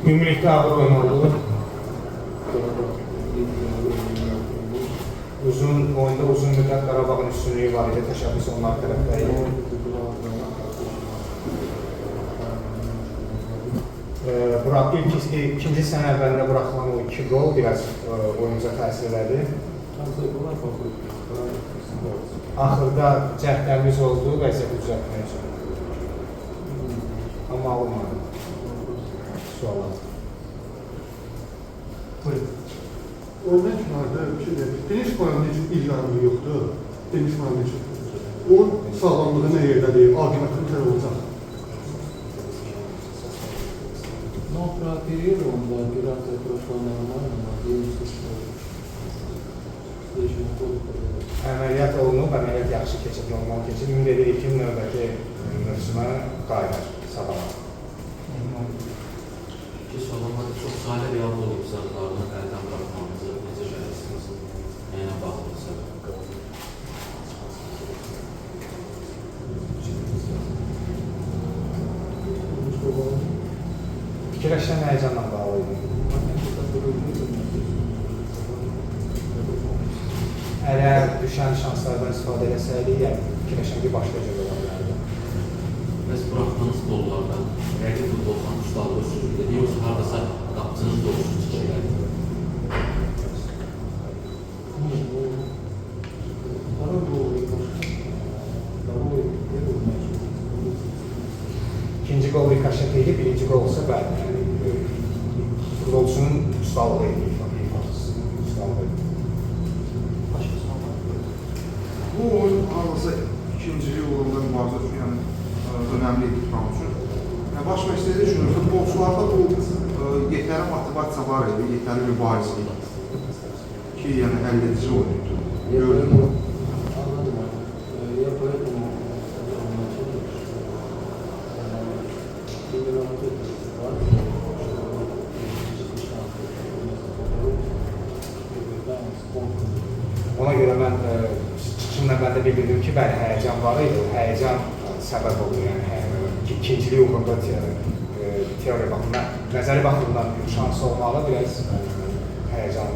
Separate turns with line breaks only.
Ümumilikdə ağır oyun oldu. Oyunda uzun müddət Qarabağın üstünlüyü var idi, təşəbbüs onlar tərəfdə idi. İkinci sənə əvvəlində buraxılan o 2 gol biraz oyuncuya təsir elədi. Axırda cəhdlərimiz oldu, vəziyyəti düzəltmək üçün. Amma alınmadı. Suallar.
Buyurun. Oyundan künarda bir şey deyək. Deniz Koyan'ın heç il yarımı yoxdur. Deniz Koyan'ın heç. Onun sağlamlığı nə yerdədir? Aqimətin tərə olacaq.
Ну, прооперирован, да, операция прошла нормально, надеемся, что в следующем году подойдет.
Əməliyyat olunub, əməliyyat yaxşı keçib, normal keçib. Ümid edirik ki, növbəti mövsümə qayıdar, sağlamar.
Sağlamada çox sayıda real olub zərflarını əldən bırakmamızı necə şəhərsiniz? Nəyinə baxılırsa?
Fikirləşən həyəcanla bağlı idi. Əgər düşən şanslardan istifadə eləsəydik, fikirləşən ki, başlayacaq ola bilərdi.
Bəs buraxdığınız qollardan rəqib futboldan ustalığı sürüldü, yoxsa haradasa qapıcınız doğrusu çıxış elədi?
İkinci gol rikoşet idi, birinci gol olsa bəli. Futbolçunun ustalığı idi, ustalığı.
Bu oyun hardasa ikinciliği uğrunda mübarizə üçün, yəni önemli idi tutmaq üçün. Baş məşqçidə düşünür, futbolçularda bu yetəri motivasiya var idi, yetəri mübarizə ki, yəni əldə edici oyundu.
Anladım. Я поэтому сказал вначале, что тренировать эту ситуацию,
Ona görə mən çıxışın əvvəldə bildirdim ki, bəli, həyəcan var idi, həyəcan səbəb olur, yəni ikinciliyi uğrunda teoriya baxımından, nəzəri baxımından şans olmalı, biraz həyəcan